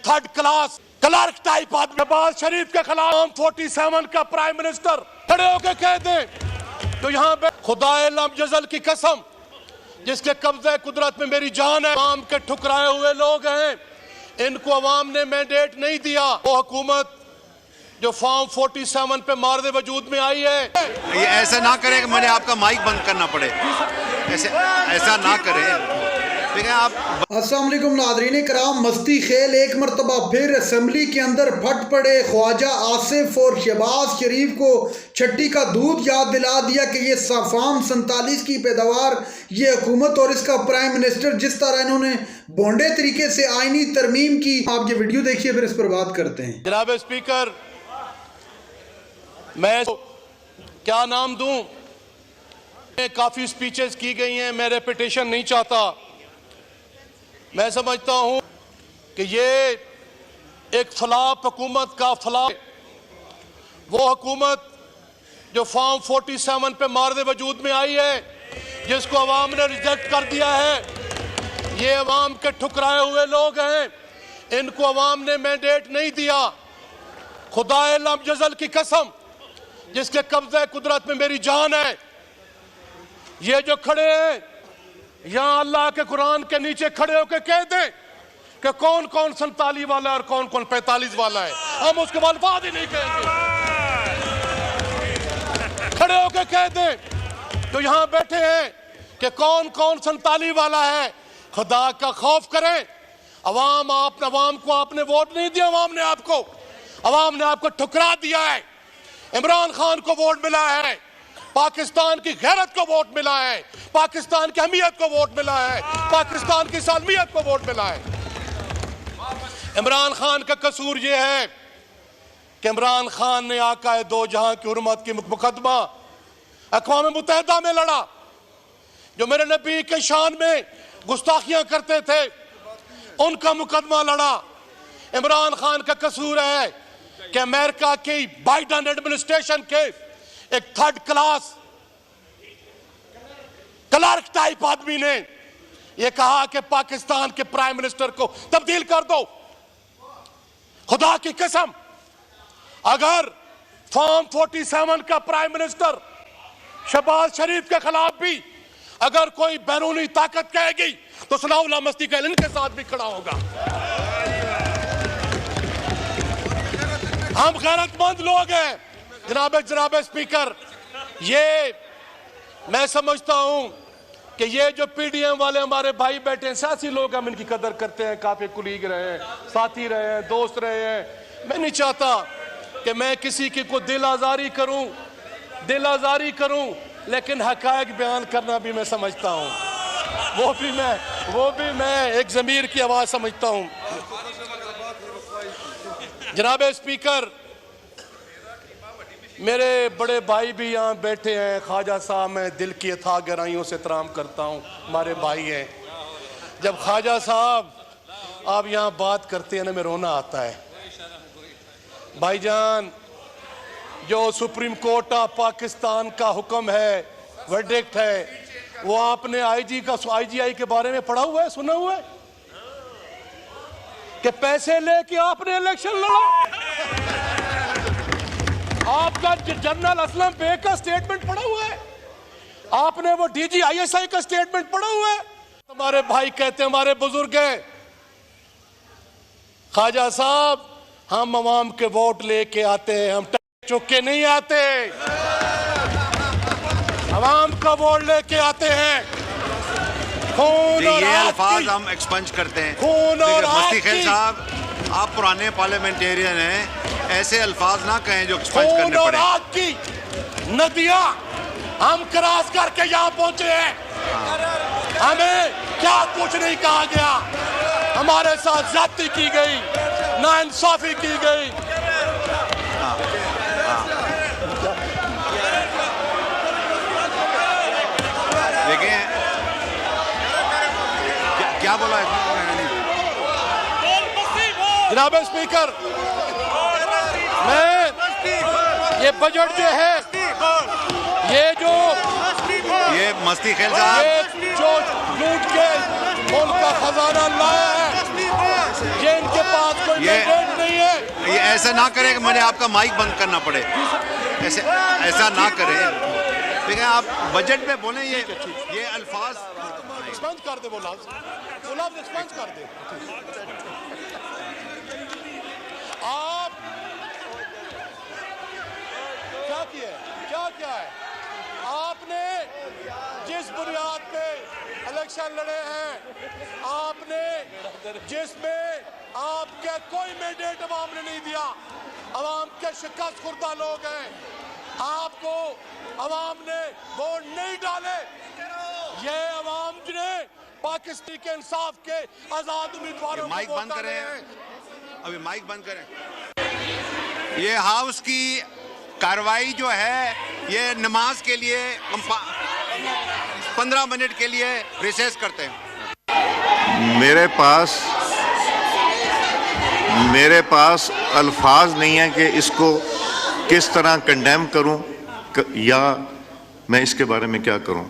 Third class clerk type आदमी नवाज शरीफ के खिलाफ 47 का प्राइम मिनिस्टर खड़े होकर कह दे तो यहाँ पे खुदाए लम जजल की कसम जिसके कब्जे कुदरत में मेरी जान है, आम के ठुकराए हुए लोग हैं, इनको अवाम ने मैंडेट नहीं दिया। वो हुकूमत जो फॉर्म 47 पे मारदे वजूद में आई है, ये ऐसा ना करें कि मुझे आपका माइक बंद करना पड़े, ऐसा ना करें। अस्सलाम वालेकुम नाज़रीन कराम, मस्ती खेल एक मरतबा फिर असम्बली के अंदर फट पड़े। ख्वाजा आसिफ और शहबाज शरीफ को छट्टी का दूध याद दिला दिया कि ये फॉर्म 47 की पैदावार ये हुकूमत और इसका प्राइम मिनिस्टर जिस तरह इन्होंने बोंडे तरीके से आईनी तरमीम की। आप ये वीडियो देखिए फिर इस पर बात करते हैं। जनाब स्पीकर, मैं क्या नाम दूं, काफ़ी स्पीचेस की गई हैं, मैं रेपिटेशन नहीं चाहता। मैं समझता हूं कि ये एक फलाप हुकूमत का फलाप, वो हुकूमत जो फॉर्म 47 पे मारदे वजूद में आई है, जिसको अवाम ने रिजेक्ट कर दिया है। ये अवाम के ठुकराए हुए लोग हैं, इनको अवाम ने मैंडेट नहीं दिया। खुदाए लम जजल की कसम जिसके कब्जे कुदरत में मेरी जान है, ये जो खड़े हैं यहाँ अल्लाह के कुरान के नीचे खड़े होकर कह दें कि कौन कौन 47 वाला है और कौन कौन 45 वाला है, हम उसके बाद बात ही नहीं कहेंगे। खड़े होकर कह दें तो यहाँ बैठे हैं कि कौन कौन 47 वाला है। खुदा का खौफ करें। अवाम को आपने वोट नहीं दिया, अवाम ने आपको ठुकरा दिया है। इमरान खान को वोट मिला है, पाकिस्तान की गैरत को वोट मिला है, पाकिस्तान की अहमियत को वोट मिला है, पाकिस्तान की सालमियत को वोट मिला है। इमरान खान का कसूर यह है कि इमरान खान ने आका दो जहां की हुर्मत की मुकदमा अक़वाम मुत्तहिदा में लड़ा। जो मेरे नबी के शान में गुस्ताखियां करते थे उनका मुकदमा लड़ा। इमरान खान का कसूर है कि अमेरिका की बाइडेन एडमिनिस्ट्रेशन के एक थर्ड क्लास क्लर्क टाइप आदमी ने यह कहा कि पाकिस्तान के प्राइम मिनिस्टर को तब्दील कर दो। खुदा की कसम, अगर फॉर्म 47 का प्राइम मिनिस्टर शहबाज शरीफ के खिलाफ भी अगर कोई बैरूनी ताकत कहेगी तो सुनाउल्लाह मस्ती का इनके साथ भी खड़ा होगा। हम गैरतमंद लोग हैं। जनाब स्पीकर, ये मैं समझता हूं कि ये जो पीडीएम वाले हमारे भाई बैठे हैं, सियासी लोग, हम इनकी कदर करते हैं, काफी कुलीग रहे हैं, साथी रहे हैं, दोस्त रहे हैं। मैं नहीं चाहता कि मैं किसी की को दिल आजारी करूं, लेकिन हकायक बयान करना भी मैं समझता हूं, वो भी मैं एक ज़मीर की आवाज़ समझता हूं। जनाब स्पीकर, मेरे बड़े भाई भी यहाँ बैठे हैं, ख्वाजा साहब, मैं दिल की अथाह गहराइयों से एहतराम करता हूँ, हमारे भाई हैं। जब ख्वाजा साहब आप यहाँ बात करते हैं ना, मैं रोना आता है। भाईजान, जो सुप्रीम कोर्ट ऑफ पाकिस्तान का हुक्म है, वर्डिक्ट है, वो आपने आईजीआई के बारे में पढ़ा हुआ है, सुना हुआ है कि पैसे लेके आपने इलेक्शन लड़ा। आपका जनरल असलम बेग का स्टेटमेंट पढ़ा हुआ है, आपने वो डीजी आईएसआई का स्टेटमेंट पढ़ा हुआ है। हमारे भाई कहते हैं, हमारे बुजुर्ग हैं, ख्वाजा साहब, हम अवाम के वोट लेके आते हैं, हम चुक के नहीं आते, अवाम का वोट लेके आते हैं। खून और ये आग अल्फाज हम एक्सपंज करते हैं। खून और मस्ती खेल साहब, आप पुराने पार्लियामेंटेरियन हैं, ऐसे अल्फाज ना कहें जो एक्सपंज करने पड़े। आग की नदियां हम क्रॉस करके यहाँ पहुंचे हैं। हमें क्या कुछ नहीं कहा गया, हमारे साथ ज्यादती की गई, नाइंसाफी की गई। देखिए क्या बोला है जनाब स्पीकर, मैं ये बजट जो है, ये मस्ती खेल साहब, जो लूट के मुल्क का खजाना लाया है, ये इनके पास कोई मैंडेट नहीं है। ये ऐसा ना करें कि मुझे आपका माइक बंद करना पड़े, ऐसा ना करें। ठीक है, आप बजट में बोलें, ये अल्फाज एक्सपेंस कर दे, बोला एक्सपेंस कर दे। आप क्या है आपने जिस बुनियाद पे इलेक्शन लड़े हैं, आपने जिसमें आपके कोई मैंडेट अवाम ने नहीं दिया, अवाम के शिकस्त खुर्दा लोग हैं, आपको अवाम ने वोट नहीं डाले। ये अवाम ने पाकिस्तान के इंसाफ के आजाद उम्मीदवारों माइक बंद करें, अभी माइक बंद करें। ये हाउस की कार्रवाई जो है ये नमाज के लिए 15 मिनट के लिए रिसेस करते हैं। मेरे पास अल्फाज नहीं है कि इसको किस तरह कंडेम करूं या मैं इसके बारे में क्या करूं।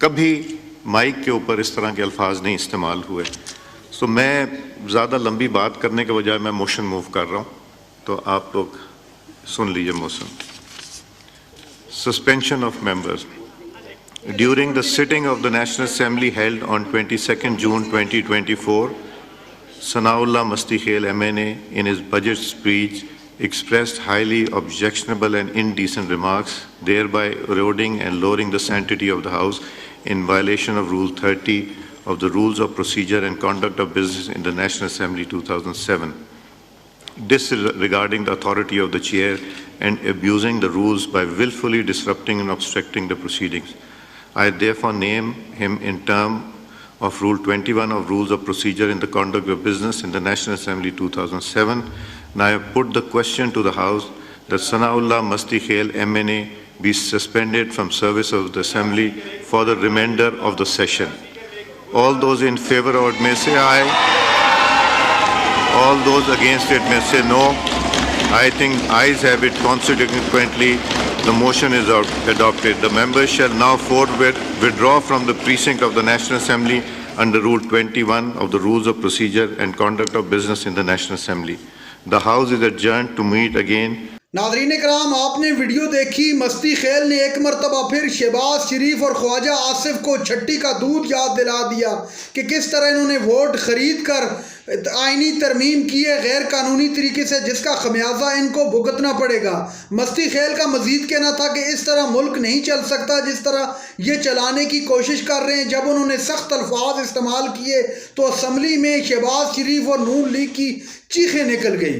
कभी माइक के ऊपर इस तरह के अल्फाज नहीं इस्तेमाल हुए। तो मैं ज़्यादा लंबी बात करने के बजाय मैं मोशन मूव कर रहा हूं, तो आप लोग सुन लीजिए motion. Suspension of members. During the sitting of the National Assembly held on 22nd June 2024, Sanaullah Masti MNA in his budget speech expressed highly objectionable and indecent remarks, thereby eroding and lowering the sanctity of the House in violation of Rule 30 of the Rules of Procedure and Conduct of Business in the National Assembly 2007. Disregarding the authority of the chair and abusing the rules by willfully disrupting and obstructing the proceedings. I therefore name him in terms of Rule 21 of Rules of Procedure in the Conduct of Business in the National Assembly 2007. Now I have put the question to the House that Sanaullah Masti MNA be suspended from service of the Assembly for the remainder of the session. All those in favor of it may say aye. All those against it may say no. I think ayes have it. Consequently, the motion is adopted. The members shall now forthwith withdraw from the precinct of the National Assembly under Rule 21 of the Rules of Procedure and Conduct of Business in the National Assembly. The House is adjourned to meet again. नाज़रीन कराम, आपने video देखी। मस्ती खेल ने एक मरतबा फिर शहबाज शरीफ और ख्वाजा आसिफ को छट्टी का दूध याद दिला दिया कि किस तरह इन्होंने वोट खरीद कर आईनी तरमीम की है गैर कानूनी तरीके से, जिसका खमियाजा इनको भुगतना पड़ेगा। मस्ती खेल का मजीद कहना था कि इस तरह मुल्क नहीं चल सकता जिस तरह ये चलाने की कोशिश कर रहे हैं। जब उन्होंने सख्त अल्फाज इस्तेमाल किए तो असम्बली में शहबाज शरीफ और नून लीग की चीखें निकल गई।